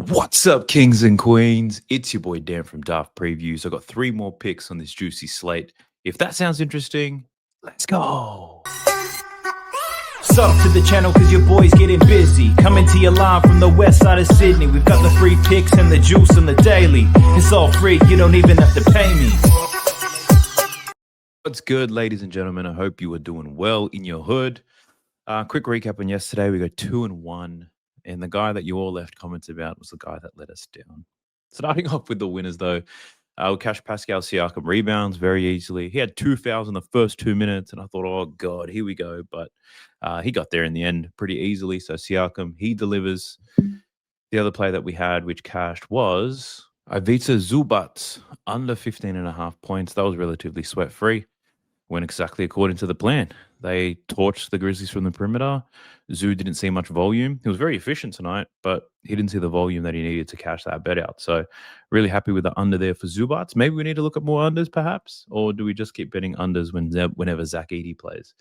What's up, kings and queens? It's your boy Dan from Daft Previews. I got 3 more picks on this juicy slate. If that sounds interesting, let's go. Sub to the channel cause your boy's getting busy. Coming to you live from the west side of Sydney. We've got the free picks and the juice on the daily. It's all free, you don't even have to pay me. What's good, ladies and gentlemen? I hope you are doing well in your hood. Quick recap on yesterday. We got 2-1. And the guy that you all left comments about was the guy that let us down. Starting off with the winners, though. We'll cash Pascal Siakam rebounds very easily. He had 2 fouls in the first 2 minutes, and I thought, oh, God, here we go. But he got there in the end pretty easily. So Siakam, he delivers. The other play that we had, which cashed, was Ivica Zubac, under 15.5 points. That was relatively sweat-free. Went exactly according to the plan. They torched the Grizzlies from the perimeter. Zoo didn't see much volume. He was very efficient tonight, but he didn't see the volume that he needed to cash that bet out. So really happy with the under there for Zubac. Maybe we need to look at more unders perhaps, or do we just keep betting unders whenever Zach Edey plays?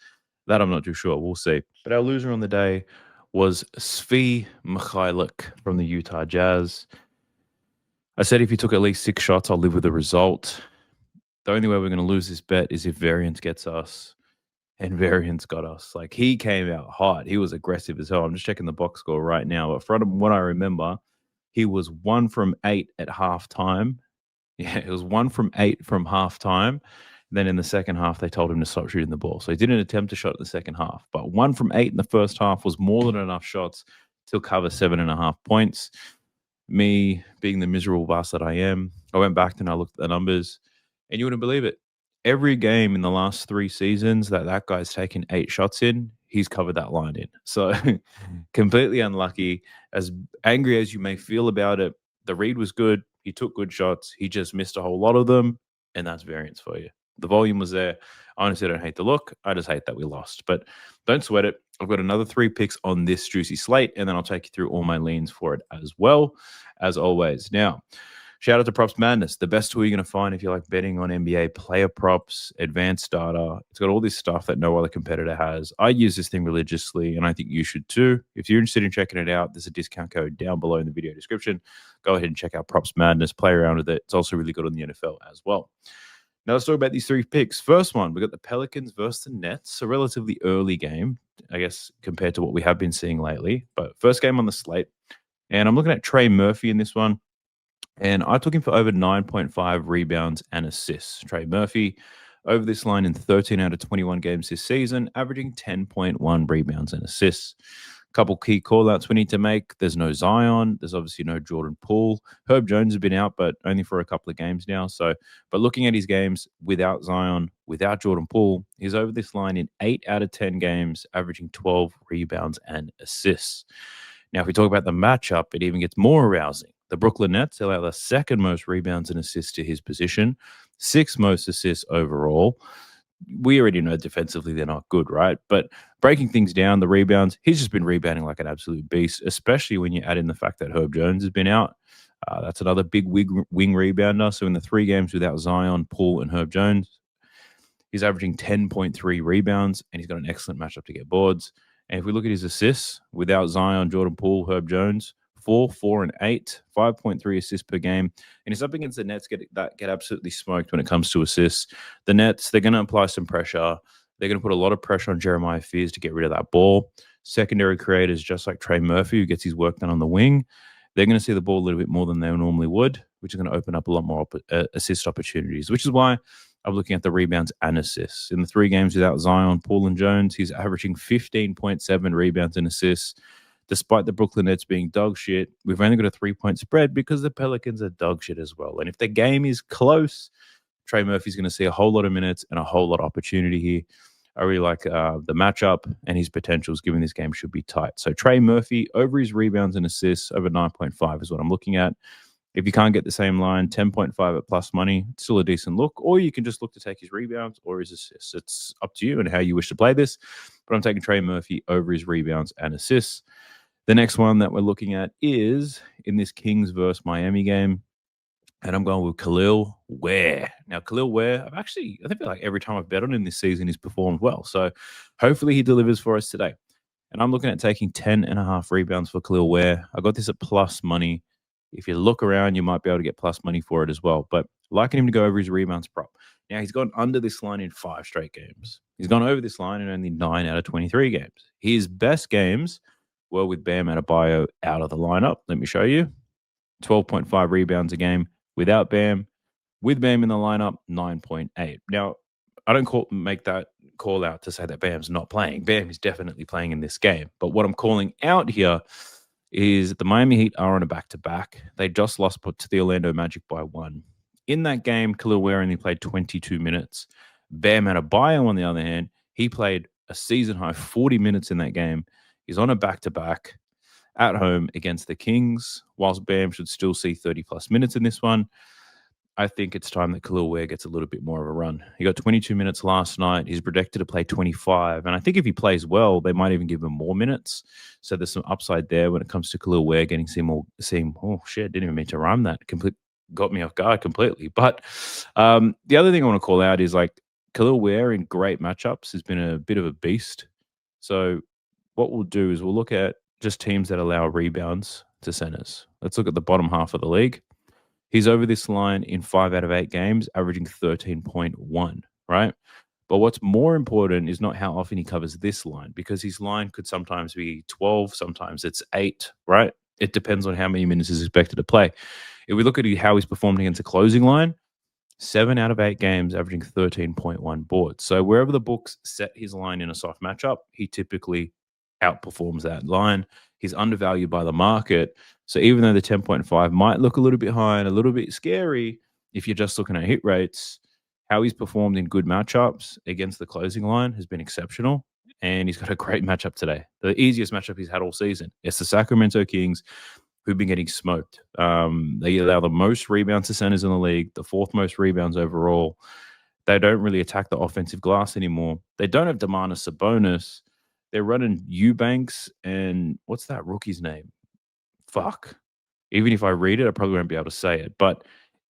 That I'm not too sure. We'll see. But our loser on the day was Svi Mikhailik from the Utah Jazz. I said if he took at least 6 shots, I'll live with the result. The only way we're going to lose this bet is if Variance gets us, and Variance got us. Like, he came out hot. He was aggressive as hell. I'm just checking the box score right now. But from what I remember, he was 1 from 8 at halftime. Yeah, it was 1 from 8 from halftime. Then in the second half, they told him to stop shooting the ball. So he didn't attempt a shot in the second half. But 1 from 8 in the first half was more than enough shots to cover 7.5 points. Me, being the miserable bastard I am, I went back and I looked at the numbers. And you wouldn't believe it. Every game in the last 3 seasons that guy's taken 8 shots in, he's covered that line in. So completely unlucky. As angry as you may feel about it, the read was good. He took good shots. He just missed a whole lot of them. And that's Variance for you. The volume was there. I honestly don't hate the look. I just hate that we lost. But don't sweat it. I've got another 3 picks on this juicy slate. And then I'll take you through all my leans for it as well, as always. Now, shout out to PropsMadness, the best tool you're going to find if you like betting on NBA player props, advanced data. It's got all this stuff that no other competitor has. I use this thing religiously, and I think you should too. If you're interested in checking it out, there's a discount code down below in the video description. Go ahead and check out PropsMadness, play around with it. It's also really good on the NFL as well. Now let's talk about these 3 picks. First one, we got the Pelicans versus the Nets, a relatively early game, I guess, compared to what we have been seeing lately. But first game on the slate, and I'm looking at Trey Murphy in this one. And I took him for over 9.5 rebounds and assists. Trey Murphy over this line in 13 out of 21 games this season, averaging 10.1 rebounds and assists. Couple key call-outs we need to make. There's no Zion. There's obviously no Jordan Poole. Herb Jones has been out, but only for a couple of games now. But looking at his games without Zion, without Jordan Poole, he's over this line in 8 out of 10 games, averaging 12 rebounds and assists. Now, if we talk about the matchup, it even gets more arousing. The Brooklyn Nets allow the 2nd most rebounds and assists to his position, 6th most assists overall. We already know defensively they're not good, right? But breaking things down, the rebounds, he's just been rebounding like an absolute beast, especially when you add in the fact that Herb Jones has been out. That's another big wing rebounder. So in the 3 games without Zion, Poole, and Herb Jones, he's averaging 10.3 rebounds, and he's got an excellent matchup to get boards. And if we look at his assists, without Zion, Jordan Poole, Herb Jones, 4, 4, and 8, 5.3 assists per game. And it's up against the Nets get absolutely smoked when it comes to assists. The Nets, they're going to apply some pressure. They're going to put a lot of pressure on Jeremiah Fears to get rid of that ball. Secondary creators, just like Trey Murphy, who gets his work done on the wing, they're going to see the ball a little bit more than they normally would, which is going to open up a lot more assist opportunities, which is why I'm looking at the rebounds and assists. In the 3 games without Zion, Poole, and Jones, he's averaging 15.7 rebounds and assists. Despite the Brooklyn Nets being dog shit, we've only got a 3-point spread because the Pelicans are dog shit as well. And if the game is close, Trey Murphy's going to see a whole lot of minutes and a whole lot of opportunity here. I really like the matchup and his potentials, given this game should be tight. So Trey Murphy over his rebounds and assists over 9.5 is what I'm looking at. If you can't get the same line, 10.5 at plus money, it's still a decent look. Or you can just look to take his rebounds or his assists. It's up to you and how you wish to play this. But I'm taking Trey Murphy over his rebounds and assists. The next one that we're looking at is in this Kings versus Miami game. And I'm going with Khalil Ware. Now, Khalil Ware, I feel like every time I've bet on him this season, he's performed well. So hopefully he delivers for us today. And I'm looking at taking 10.5 rebounds for Khalil Ware. I got this at plus money. If you look around, you might be able to get plus money for it as well. But liking him to go over his rebounds prop. Now, he's gone under this line in 5 straight games. He's gone over this line in only 9 out of 23 games. His best games were with Bam Adebayo out of the lineup. Let me show you. 12.5 rebounds a game without Bam. With Bam in the lineup, 9.8. Now, I don't make that call out to say that Bam's not playing. Bam is definitely playing in this game. But what I'm calling out here is the Miami Heat are on a back-to-back. They just lost to the Orlando Magic by 1. In that game, Khalil Ware only played 22 minutes. Bam Adebayo, on the other hand, he played a season-high 40 minutes in that game. He's on a back-to-back at home against the Kings, whilst Bam should still see 30-plus minutes in this one. I think it's time that Khalil Ware gets a little bit more of a run. He got 22 minutes last night. He's projected to play 25. And I think if he plays well, they might even give him more minutes. So there's some upside there when it comes to Khalil Ware getting oh, shit, didn't even mean to rhyme that. Got me off guard completely. But the other thing I want to call out is like Khalil Ware in great matchups has been a bit of a beast. So what we'll do is we'll look at just teams that allow rebounds to centers. Let's look at the bottom half of the league. He's over this line in 5 out of 8 games, averaging 13.1, right? But what's more important is not how often he covers this line, because his line could sometimes be 12, sometimes it's 8, right? It depends on how many minutes he's expected to play. If we look at how he's performed against a closing line, 7 out of 8 games, averaging 13.1 boards. So wherever the books set his line in a soft matchup, he typically outperforms that line. He's undervalued by the market. So even though the 10.5 might look a little bit high and a little bit scary, if you're just looking at hit rates, how he's performed in good matchups against the closing line has been exceptional. And he's got a great matchup today. The easiest matchup he's had all season. It's the Sacramento Kings, who've been getting smoked. They allow the most rebounds to centers in the league, the 4th most rebounds overall. They don't really attack the offensive glass anymore. They don't have Domantas Sabonis. They're running Eubanks and what's that rookie's name? Fuck. Even if I read it, I probably won't be able to say it. But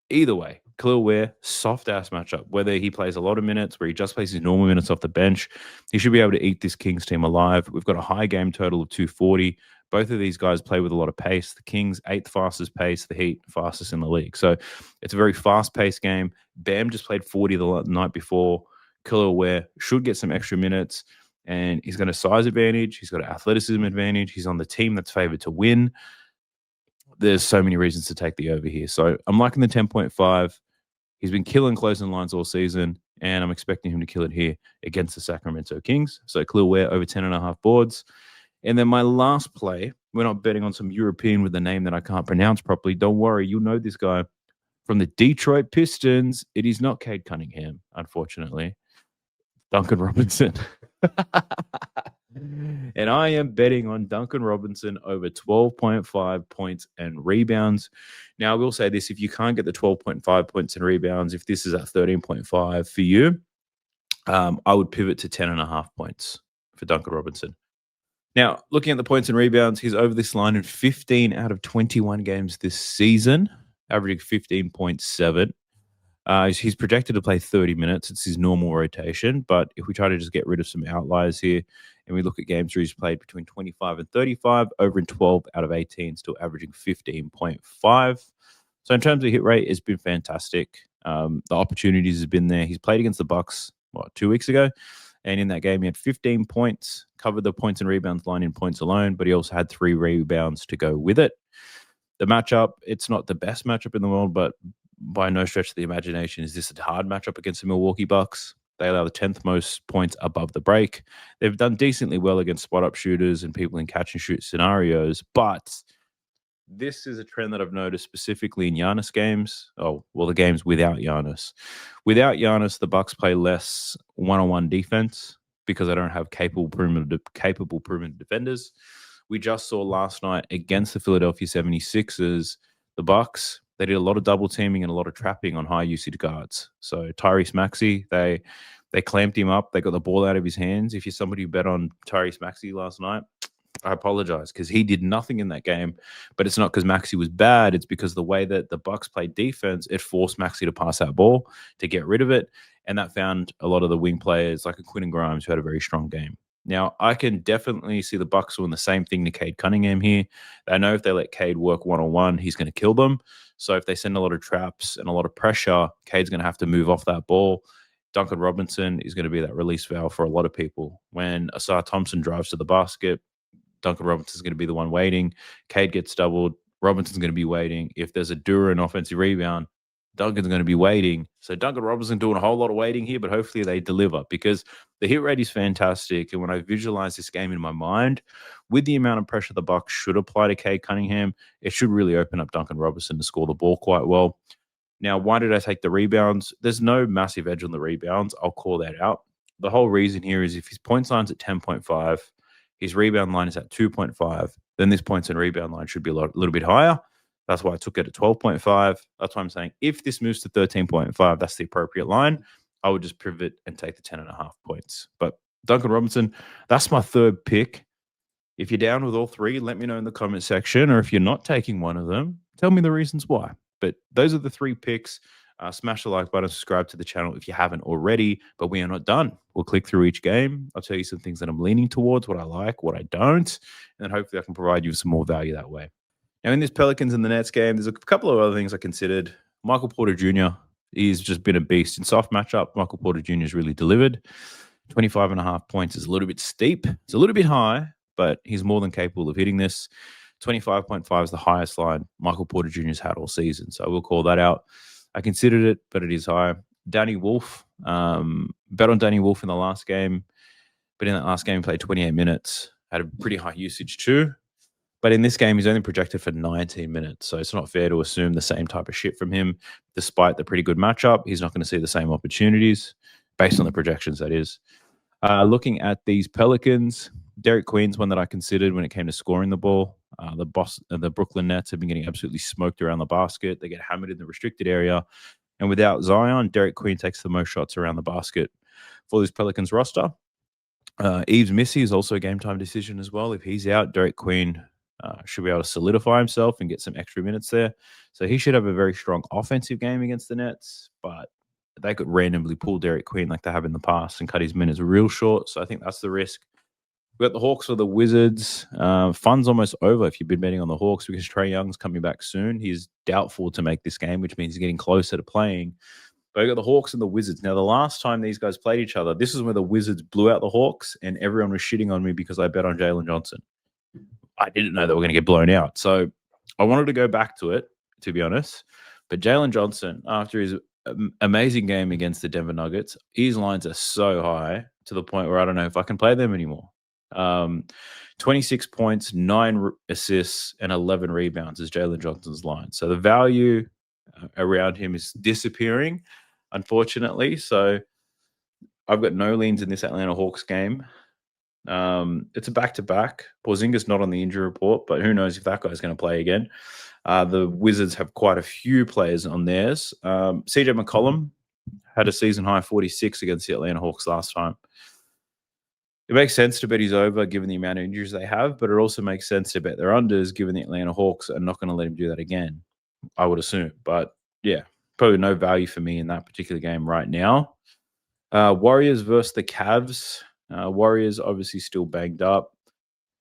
either way, Khalil Ware, soft-ass matchup. Whether he plays a lot of minutes, where he just plays his normal minutes off the bench, he should be able to eat this Kings team alive. We've got a high game total of 240. Both of these guys play with a lot of pace. The Kings, 8th fastest pace. The Heat, fastest in the league. So it's a very fast-paced game. Bam just played 40 the night before. Khalil Ware should get some extra minutes. And he's got a size advantage. He's got an athleticism advantage. He's on the team that's favored to win. There's so many reasons to take the over here. So I'm liking the 10.5. He's been killing closing lines all season, and I'm expecting him to kill it here against the Sacramento Kings. So Khalil Ware over 10.5 boards. And then my last play, we're not betting on some European with a name that I can't pronounce properly. Don't worry, you'll know this guy. From the Detroit Pistons, it is not Cade Cunningham, unfortunately. Duncan Robinson. And I am betting on Duncan Robinson over 12.5 points and rebounds. Now, I will say this. If you can't get the 12.5 points and rebounds, if this is at 13.5 for you, I would pivot to 10.5 points for Duncan Robinson. Now, looking at the points and rebounds, he's over this line in 15 out of 21 games this season, averaging 15.7. He's projected to play 30 minutes. It's his normal rotation. But if we try to just get rid of some outliers here and we look at games where he's played between 25 and 35, over in 12 out of 18, still averaging 15.5. So in terms of hit rate, it's been fantastic. The opportunities have been there. He's played against the Bucks, 2 weeks ago? And in that game, he had 15 points, covered the points and rebounds line in points alone, but he also had 3 rebounds to go with it. The matchup, it's not the best matchup in the world, but by no stretch of the imagination is this a hard matchup against the Milwaukee Bucks. They allow the 10th most points above the break. They've done decently well against spot-up shooters and people in catch-and-shoot scenarios, but this is a trend that I've noticed specifically in Giannis games. The games without Giannis. Without Giannis, the Bucks play less one-on-one defense because they don't have capable perimeter defenders. We just saw last night against the Philadelphia 76ers, the Bucks, they did a lot of double teaming and a lot of trapping on high usage guards. So Tyrese Maxey, they clamped him up. They got the ball out of his hands. If you're somebody who bet on Tyrese Maxey last night, I apologize because he did nothing in that game. But it's not because Maxey was bad. It's because the way that the Bucks played defense, it forced Maxey to pass that ball to get rid of it. And that found a lot of the wing players like a Quentin Grimes who had a very strong game. Now, I can definitely see the Bucks doing the same thing to Cade Cunningham here. They know if they let Cade work one-on-one, he's going to kill them. So if they send a lot of traps and a lot of pressure, Cade's going to have to move off that ball. Duncan Robinson is going to be that release valve for a lot of people. When Asar Thompson drives to the basket, Duncan Robinson's going to be the one waiting. Cade gets doubled. Robinson's going to be waiting. If there's a Duran offensive rebound, Duncan's going to be waiting. So Duncan Robinson doing a whole lot of waiting here, but hopefully they deliver because the hit rate is fantastic. And when I visualize this game in my mind, with the amount of pressure the Bucks should apply to Cade Cunningham, it should really open up Duncan Robinson to score the ball quite well. Now, why did I take the rebounds? There's no massive edge on the rebounds. I'll call that out. The whole reason here is if his points line's at 10.5, his rebound line is at 2.5, then this points and rebound line should be a little bit higher. That's why I took it at 12.5. That's why I'm saying if this moves to 13.5, that's the appropriate line. I would just pivot and take the 10.5 points. But Duncan Robinson, that's my third pick. If you're down with all three, let me know in the comment section. Or if you're not taking one of them, tell me the reasons why. But those are the three picks. Smash the like button, subscribe to the channel if you haven't already. But we are not done. We'll click through each game. I'll tell you some things that I'm leaning towards, what I like, what I don't. And then hopefully I can provide you with some more value that way. Now, in this Pelicans and the Nets game, there's a couple of other things I considered. Michael Porter Jr., he's just been a beast. In soft matchup, Michael Porter Jr. has really delivered. 25.5 points is a little bit steep. It's a little bit high, but he's more than capable of hitting this. 25.5 is the highest line Michael Porter Jr. has had all season. So I will call that out. I considered it, but it is high. Danny Wolf, bet on Danny Wolf in the last game, but in that last game, he played 28 minutes, had a pretty high usage too. But in this game, he's only projected for 19 minutes. So it's not fair to assume the same type of shit from him. Despite the pretty good matchup, he's not going to see the same opportunities based on the projections, that is. Looking at these Pelicans, Derek Queen's one that I considered when it came to scoring the ball. The Brooklyn Nets have been getting absolutely smoked around the basket. They get hammered in the restricted area. And without Zion, Derek Queen takes the most shots around the basket for this Pelicans roster. Yves Missy is also a game time decision as well. If he's out, Derek Queen should be able to solidify himself and get some extra minutes there. So he should have a very strong offensive game against the Nets, but they could randomly pull Derek Queen like they have in the past and cut his minutes real short. So I think that's the risk. We've got the Hawks or the Wizards. Fun's almost over if you've been betting on the Hawks because Trae Young's coming back soon. He's doubtful to make this game, which means he's getting closer to playing. But we've got the Hawks and the Wizards. Now, the last time these guys played each other, this is where the Wizards blew out the Hawks and everyone was shitting on me because I bet on Jalen Johnson. I didn't know they were going to get blown out. So I wanted to go back to it, to be honest. But Jalen Johnson, after his amazing game against the Denver Nuggets, his lines are so high to the point where I don't know if I can play them anymore. 26 points, 9 assists, and 11 rebounds is Jalen Johnson's line. So the value around him is disappearing, unfortunately. So I've got no leans in this Atlanta Hawks game. It's a back-to-back. Porzingis not on the injury report, but who knows if that guy's going to play again. The Wizards have quite a few players on theirs. CJ McCollum had a season-high 46 against the Atlanta Hawks last time. It makes sense to bet he's over given the amount of injuries they have, but it also makes sense to bet their unders given the Atlanta Hawks are not going to let him do that again, I would assume. But, yeah, probably no value for me in that particular game right now. Warriors versus the Cavs. Warriors obviously still banged up.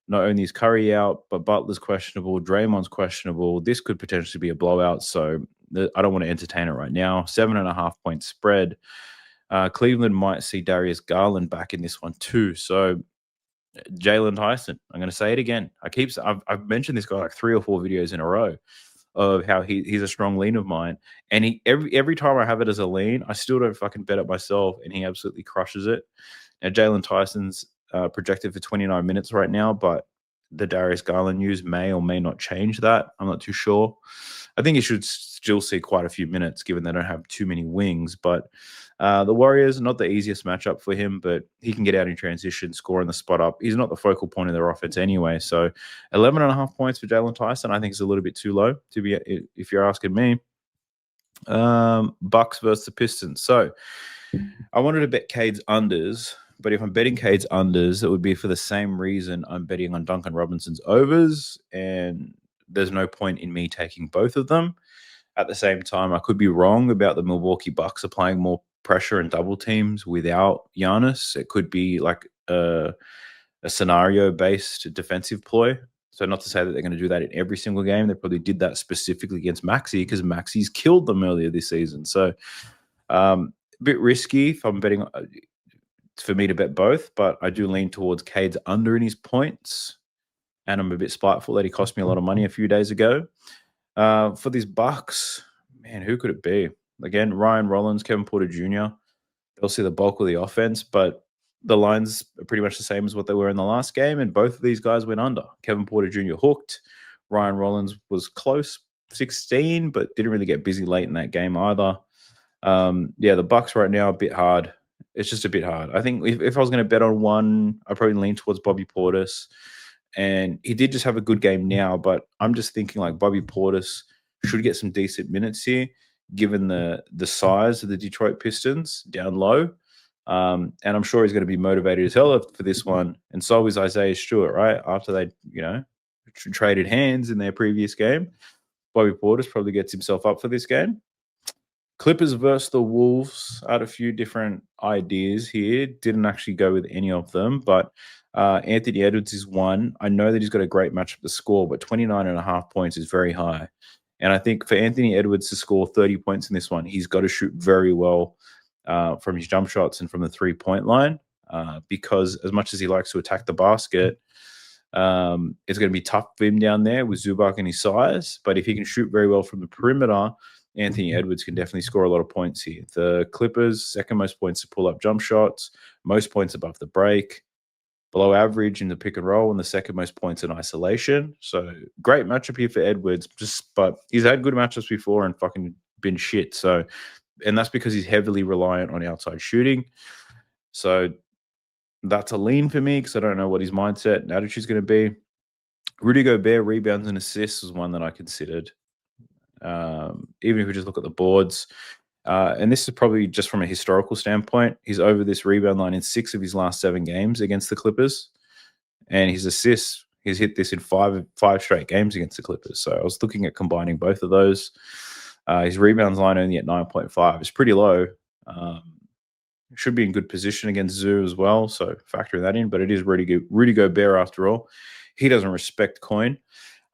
Not only is Curry out, but Butler's questionable. Draymond's questionable. This could potentially be a blowout, so I don't want to entertain it right now. 7.5 point spread. Cleveland might see Darius Garland back in this one too. So Jalen Tyson, I'm going to say it again. I've mentioned this guy like 3 or 4 videos in a row of how he's a strong lean of mine. And every time I have it as a lean, I still don't fucking bet it myself, and he absolutely crushes it. Now, Jalen Tyson's projected for 29 minutes right now, but the Darius Garland news may or may not change that. I'm not too sure. I think he should still see quite a few minutes given they don't have too many wings. But the Warriors, not the easiest matchup for him, but he can get out in transition, score in the spot up. He's not the focal point of their offense anyway. So 11.5 points for Jalen Tyson, I think is a little bit too low, if you're asking me. Bucks versus the Pistons. So I wanted to bet Cade's unders, but if I'm betting Cade's unders, it would be for the same reason I'm betting on Duncan Robinson's overs, and there's no point in me taking both of them. At the same time, I could be wrong about the Milwaukee Bucks applying more pressure and double teams without Giannis. It could be like a scenario-based defensive ploy. So not to say that they're going to do that in every single game. They probably did that specifically against Maxi because Maxi's killed them earlier this season. So a bit risky if I'm betting for me to bet both, but I do lean towards Cade's under in his points. And I'm a bit spiteful that he cost me a lot of money a few days ago. For these Bucks, man, who could it be? Again, Ryan Rollins, Kevin Porter Jr. They'll see the bulk of the offense, but the lines are pretty much the same as what they were in the last game, and both of these guys went under. Kevin Porter Jr. hooked. Ryan Rollins was close, 16, but didn't really get busy late in that game either. The Bucks right now are a bit hard. It's just a bit hard. I think if I was going to bet on one, I'd probably lean towards Bobby Portis. And he did just have a good game now, but I'm just thinking like Bobby Portis should get some decent minutes here, given the size of the Detroit Pistons down low. And I'm sure he's going to be motivated as hell for this one. And so is Isaiah Stewart, right? After they, traded hands in their previous game, Bobby Portis probably gets himself up for this game. Clippers versus the Wolves. I had a few different ideas here. Didn't actually go with any of them, but Anthony Edwards is one. I know that he's got a great matchup to score, but 29.5 points is very high. And I think for Anthony Edwards to score 30 points in this one, he's got to shoot very well from his jump shots and from the 3-point line because as much as he likes to attack the basket, it's going to be tough for him down there with Zubac and his size. But if he can shoot very well from the perimeter, Anthony Edwards can definitely score a lot of points here. The Clippers, second most points to pull up jump shots, most points above the break, below average in the pick and roll, and the second most points in isolation. So great matchup here for Edwards, but he's had good matchups before and fucking been shit. So, and that's because he's heavily reliant on outside shooting. So that's a lean for me because I don't know what his mindset and attitude is going to be. Rudy Gobert rebounds and assists was one that I considered. Even if we just look at the boards, and this is probably just from a historical standpoint, he's over this rebound line in 6 of his last 7 games against the Clippers, and his assists, he's hit this in five straight games against the Clippers. So I was looking at combining both of those. His rebounds line only at 9.5 is pretty low. Should be in good position against Zoo as well, so factor that in. But it is Rudy Gobert after all. He doesn't respect coin.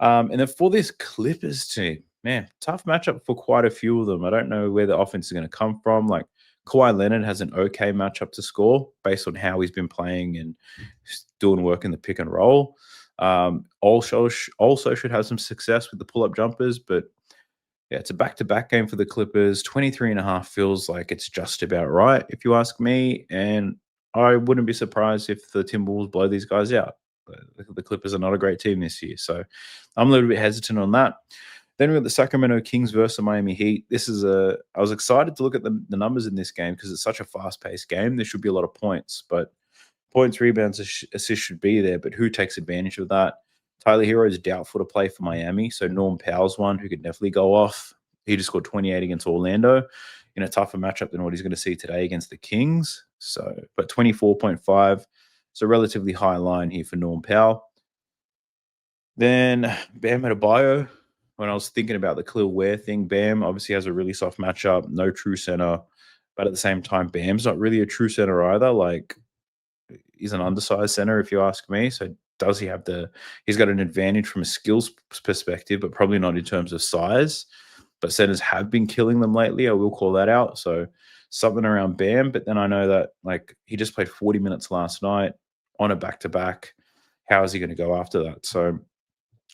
And then for this Clippers team, man, tough matchup for quite a few of them. I don't know where the offense is going to come from. Like Kawhi Leonard has an okay matchup to score based on how he's been playing and doing work in the pick and roll. Also should have some success with the pull-up jumpers, but yeah, it's a back-to-back game for the Clippers. 23.5 feels like it's just about right, if you ask me. And I wouldn't be surprised if the Timberwolves blow these guys out. The Clippers are not a great team this year, so I'm a little bit hesitant on that. Then we got the Sacramento Kings versus the Miami Heat. I was excited to look at the numbers in this game because it's such a fast-paced game. There should be a lot of points, but points, rebounds, assists should be there. But who takes advantage of that? Tyler Hero is doubtful to play for Miami, so Norm Powell's one who could definitely go off. He just scored 28 against Orlando in a tougher matchup than what he's going to see today against the Kings. So, but 24.5, so relatively high line here for Norm Powell. Then Bam Adebayo. When I was thinking about the Khalil Ware thing, Bam obviously has a really soft matchup, no true center, but at the same time, Bam's not really a true center either. Like, he's an undersized center, if you ask me. So does he have he's got an advantage from a skills perspective, but probably not in terms of size. But centers have been killing them lately. I will call that out. So something around Bam. But then I know that like he just played 40 minutes last night on a back-to-back. How is he going to go after that? So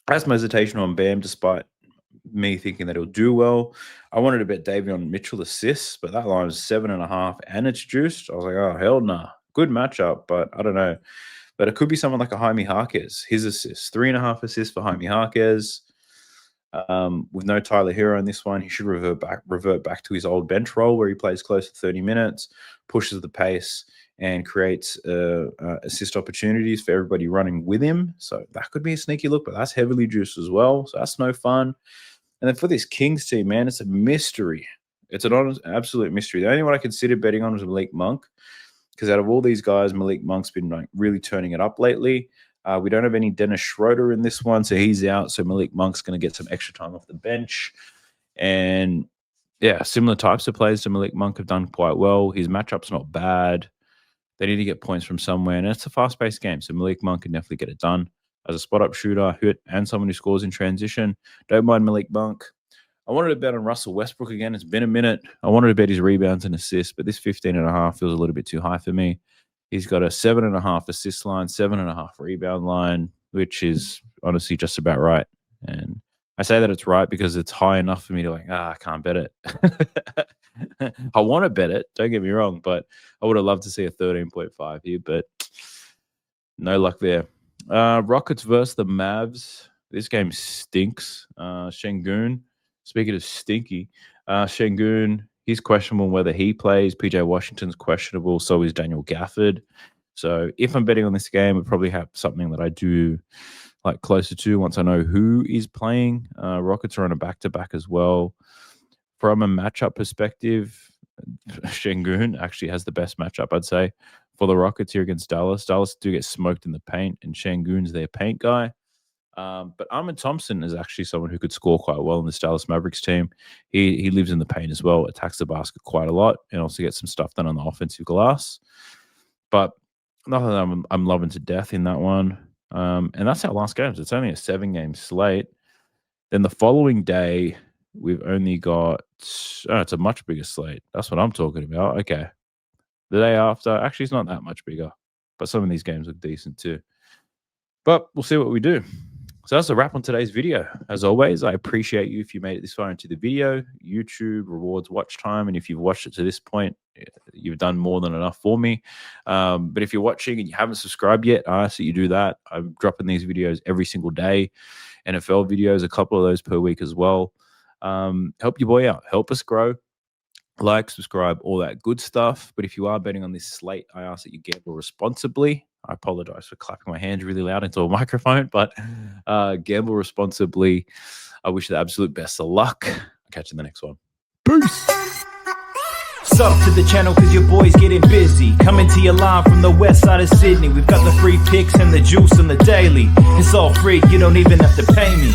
I have some hesitation on Bam, despite me thinking that he'll do well. I wanted to bet Davion Mitchell assists, but that line was 7.5 and it's juiced. I was like, oh, hell nah. Good matchup, but I don't know. But it could be someone like a Jaime Jaquez. His assists, 3.5 assists for Jaime Jaquez. With no Tyler Hero in this one, he should revert back to his old bench role where he plays close to 30 minutes, pushes the pace, and creates assist opportunities for everybody running with him. So that could be a sneaky look, but that's heavily juiced as well. So that's no fun. And then for this Kings team, man, it's a mystery. It's an absolute mystery. The only one I considered betting on was Malik Monk, because out of all these guys, Malik Monk's been like really turning it up lately. We don't have any Dennis Schroeder in this one, so he's out. So Malik Monk's going to get some extra time off the bench. And yeah, similar types of players to Malik Monk have done quite well. His matchup's not bad. They need to get points from somewhere, and it's a fast-paced game, so Malik Monk can definitely get it done. As a spot-up shooter, hit, and someone who scores in transition, don't mind Malik Monk. I wanted to bet on Russell Westbrook again. It's been a minute. I wanted to bet his rebounds and assists, but this 15.5 feels a little bit too high for me. He's got a 7.5 assist line, 7.5 rebound line, which is honestly just about right. And I say that it's right because it's high enough for me to I can't bet it. I want to bet it, don't get me wrong, but I would have loved to see a 13.5 here, but no luck there. Rockets versus the Mavs. This game stinks. Şengün, speaking of stinky, Şengün, he's questionable whether he plays. PJ Washington's questionable, so is Daniel Gafford. So if I'm betting on this game, it probably have something that I do like closer to once I know who is playing. Rockets are on a back-to-back as well. From a matchup perspective, Şengün actually has the best matchup, I'd say, for the Rockets here against Dallas. Dallas do get smoked in the paint, and Şengün's their paint guy. But Ahmed Thompson is actually someone who could score quite well in this Dallas Mavericks team. He lives in the paint as well, attacks the basket quite a lot, and also gets some stuff done on the offensive glass. But nothing that I'm loving to death in that one. And that's our last games. It's only a 7-game slate. Then the following day, we've only got it's a much bigger slate. That's what I'm talking about. Okay. The day after, actually, it's not that much bigger, but some of these games look decent too. But we'll see what we do. So that's a wrap on today's video. As always, I appreciate you if you made it this far into the video. YouTube rewards watch time, and if you've watched it to this point, you've done more than enough for me. But if you're watching and you haven't subscribed yet, I ask that you do that. I'm dropping these videos every single day. NFL videos, a couple of those per week as well. Help your boy out. Help us grow. Like, subscribe, all that good stuff. But if you are betting on this slate, I ask that you gamble responsibly. I apologize for clapping my hands really loud into a microphone, but gamble responsibly. I wish you the absolute best of luck. I'll catch you in the next one. Peace. Sub to the channel cause your boy's getting busy. Coming to your line from the west side of Sydney. We've got the free picks and the juice and the daily. It's all free, you don't even have to pay me.